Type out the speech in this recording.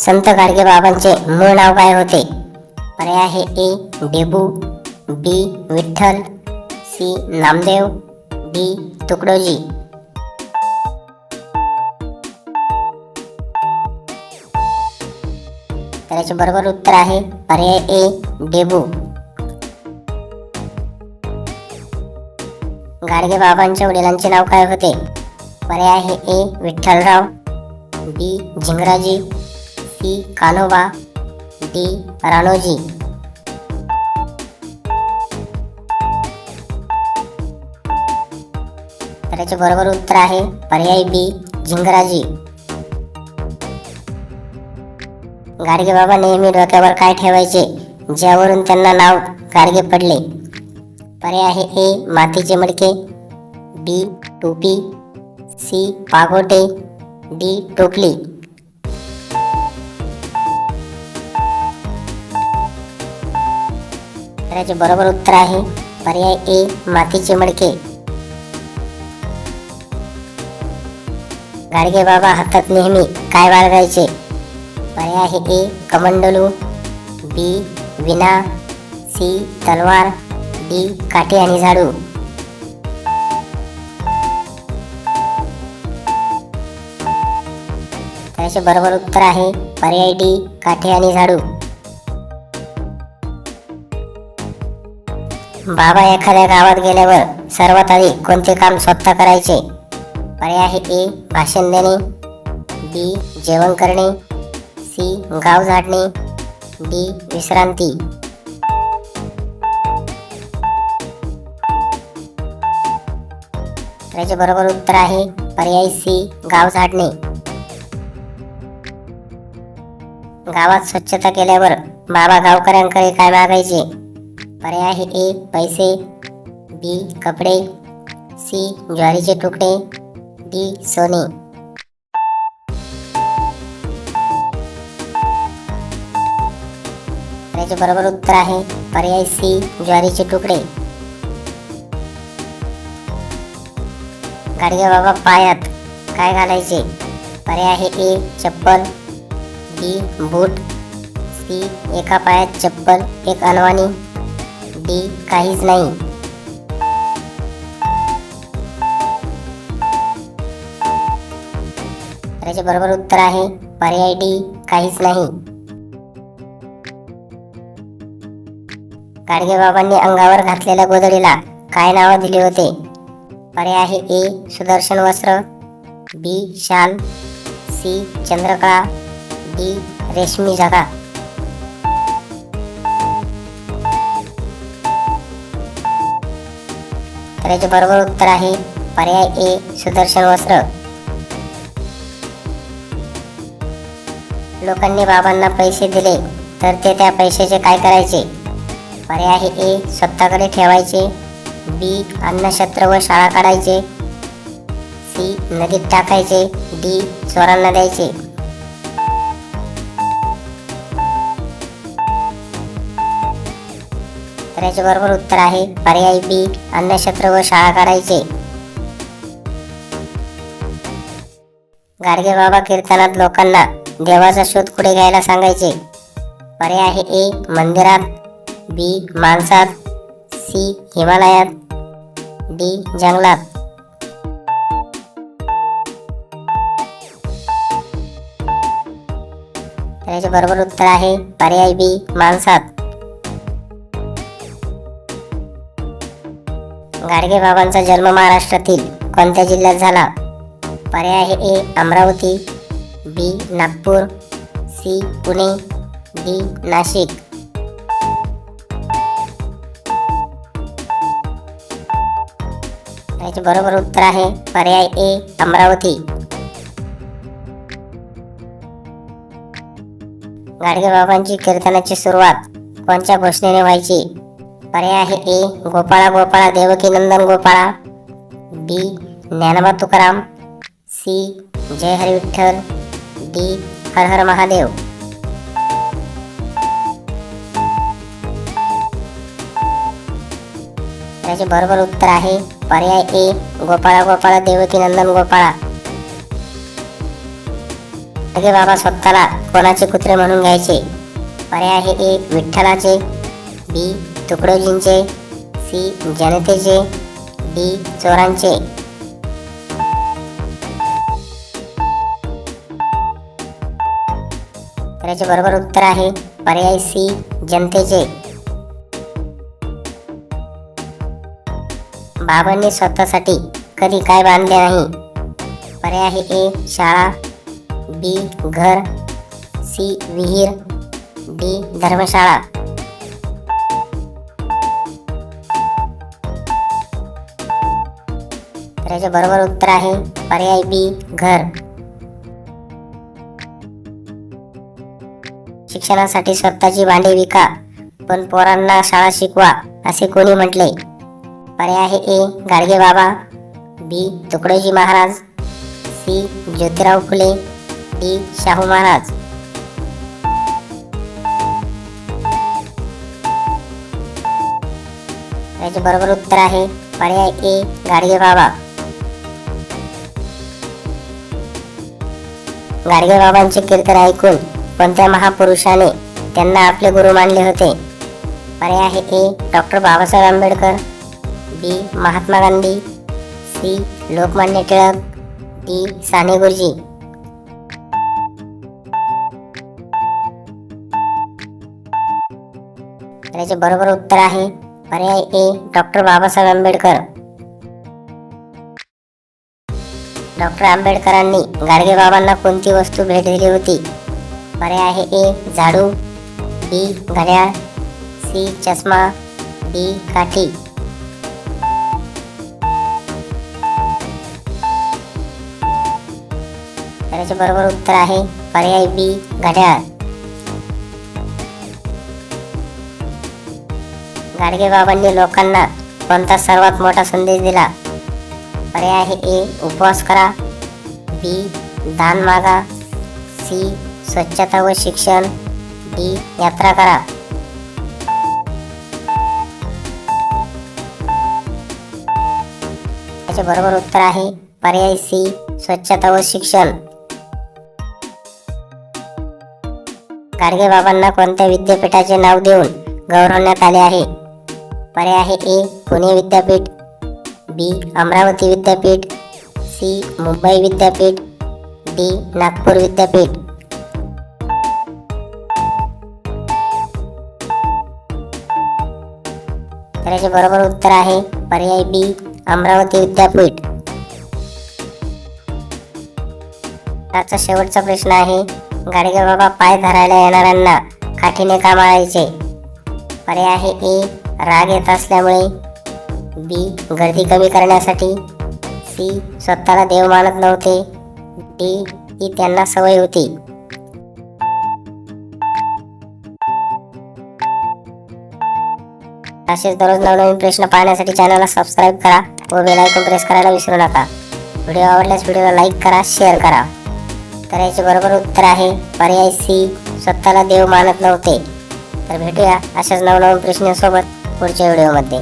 संत गाडगे बाबांचे मूळ नाव काय होते? पर्याय आहे ए डेबू, बी विठ्ठल, सी नामदेव, डी तुकडोजी. तर याचे बरोबर उत्तर आहे पर्याय ए डेबू. गाडगे बाबांच्या वडिलांचे नाव काय होते? पर्याय आहे ए विठ्ठलराव, बी झिंगराजी, सी कान्होबा, डी राणोजी. तर याचे बरोबर उत्तर आहे पर्याय बी झिंगराजी. गाडगे बाबा नेहमी डोक्यावर काय ठेवायचे ज्यावरून त्यांना नाव गाडगे पडले? पर्याय आहे ए मातीचे मडके, बी टोपी, सी पागोटे, डी टोपली. तर याचे बरोबर उत्तर आहे पर्याय ए मातीचे मडके. गाडगे बाबा हातात नेहमी काय बाळगायचे? पर्याय आहे ए कमंडलू, बी विना, सी तलवार, डी काठी आणि झाडू. त्याचे बरोबर उत्तर आहे पर्याय डी काठी आणि झाडू. बाबा एखाद्या गावात गेल्यावर सर्वात आधी कोणते काम स्वतः करायचे? पर्याय आहे ए भाषण देणे, बी जेवण करणे, सी गाव झाडणे, डी विश्रांती. त्याचे बरोबर उत्तर आहे पर्याय सी गाव झाडणे. गावात स्वच्छता केल्यावर बाबा गावकऱ्यांकडे काय मागायचे? पर्याय आहे ए पैसे, बी कपडे, सी ज्वारीचे तुकडे, डी सोने. याचे बरोबर उत्तर आहे पर्याय सी ज्वारीचे तुकडे. गाडगे बाबा पायात काय घालायचे? पर्याय आहे ए चप्पल, बी बूट, सी एका पायात चप्पल एक अनवाणी, डी काहीच नाही. याचे बरोबर उत्तर आहे पर्याय डी काहीच नाही. गाडगे बाबांनी अंगावर घातलेल्या गोधडीला काय नाव दिले होते? पर्याय आहे ए सुदर्शन वस्त्र, बी शाल, सी चंद्रकळा, डी रेशमी झगा. तर याचे बरोबर उत्तर आहे पर्याय ए सुदर्शन वस्त्र. लोकांनी बाबांना पैसे दिले तर ते त्या पैशाचे काय करायचे? पर्याय आहे ए स्वतःकडे ठेवायचे, बी अन्नछत्र व शाळा काढायचे, सी नदीत टाकायचे, डी चोरांना द्यायचे. तर याचे बरोबर उत्तर आहे पर्याय बी अन्नछत्र व शाळा काढायचे. गाडगे बाबा कीर्तनात लोकांना देवाचा शोध कुठे घ्यायला सांगायचे? पर्याय आहे ए मंदिरात, बी माणसात, सी हिमालयात, डी जंगलात. याचे बरोबर उत्तर आहे पर्याय बी माणसात. गाडगे बाबांचा जन्म महाराष्ट्रातील कोणत्या जिल्ह्यात झाला? पर्याय आहे ए अमरावती, बी नागपूर, सी पुणे, डी नाशिक. याचे बरोबर उत्तर आहे पर्याय ए अमरावती. गाडगे बाबांची कीर्तनाची सुरुवात कोणत्या घोषणेने व्हायची? पर्याय आहे ए गोपाळा गोपाळा देवकी नंदन गोपाळा, बी ज्ञानोबा तुकाराम, सी जय हरी विठ्ठल, डी हर हर महादेव. याचे बरोबर उत्तर आहे पर्याय ए गोपाळा गोपाळा देवकी नंदन गोपाळा. गाडगे बाबा स्वतःला कोणाचे कुत्रे म्हणून घ्यायचे? पर्याय आहे ए विठ्ठलाचे, बी तुकडोजींचे, सी जनतेचे, डी चोरांचे. तर याचे बरोबर उत्तर आहे पर्याय सी जनतेचे. बाबांनी स्वतःसाठी कधी काय बांधले नाही? पर्याय आहे ए शाळा, बी घर, सी विहीर, डी धर्मशाळा. तर याचे बरोबर उत्तर आहे पर्याय बी घर. शिक्षणासाठी स्वतःची भांडे विका पण पोरांना शाळा शिकवा असे कोणी म्हटले? पर्याय आहे ए गाडगे बाबा, बी तुकडोजी महाराज, सी ज्योतिराव फुले, डी शाहू महाराज. याचे बरोबर उत्तर आहे पर्याय ए गाडगे बाबा. गाडगे बाबांचे कीर्तन ऐकून कोणत्या महापुरुषाने त्यांना आपले गुरु मानले होते? पर्याय आहे ए डॉक्टर बाबासाहेब आंबेडकर, बी महात्मा गांधी, सी लोकमान्य टिळक, डी साने गुरुजी. याचे बरोबर उत्तर आहे पर्याय ए डॉक्टर बाबासाहेब आंबेडकर. डॉक्टर आंबेडकरांनी गाडगे बाबांना कोणती वस्तू भेट दिली होती? पर्याय आहे ए झाडू, बी घड्याळ, सी चष्मा, डी काठी. याचे बरोबर उत्तर आहे पर्याय बी घड्याळ. गाडगे बाबांनी लोकांना कोणता सर्वात मोठा संदेश दिला? पर्याय आहे ए उपवास करा, बी दान मागा, सी स्वच्छता व शिक्षण, डी यात्रा करा. याचे बरोबर उत्तर आहे पर्याय सी स्वच्छता व शिक्षण. गाडगे बाबांना कोणत्या विद्यापीठाचे नाव देऊन गौरवण्यात आले आहे? पर्याय आहे ए पुणे विद्यापीठ, बी अमरावती विद्यापीठ, सी मुंबई विद्यापीठ, डी नागपूर विद्यापीठ. तर याचे बरोबर उत्तर आहे पर्याय बी अमरावती विद्यापीठ. आजचा शेवटचा प्रश्न आहे गाडगे बाबा पाय धरायला येणाऱ्यांना काठीने का मारायचे? पर्याय आहे ए राग येत असल्यामुळे, बी गर्दी कमी करण्यासाठी, सी स्वतःला देव मानत नव्हते, डी ही त्यांना सवय होती. असेच दररोज नवनवीन प्रश्न पाहण्यासाठी चॅनलला सबस्क्राईब करा व बेल आयकॉन प्रेस करायला विसरू नका. व्हिडिओ आवडल्यास व्हिडिओला लाईक करा, शेअर करा. तर याचे बरोबर उत्तर आहे पर्याय सी स्वतःला देव मानत नव्हते. तर भेटूया अशाच नवनवीन प्रश्नांसोबत पुढच्या व्हिडिओमध्ये.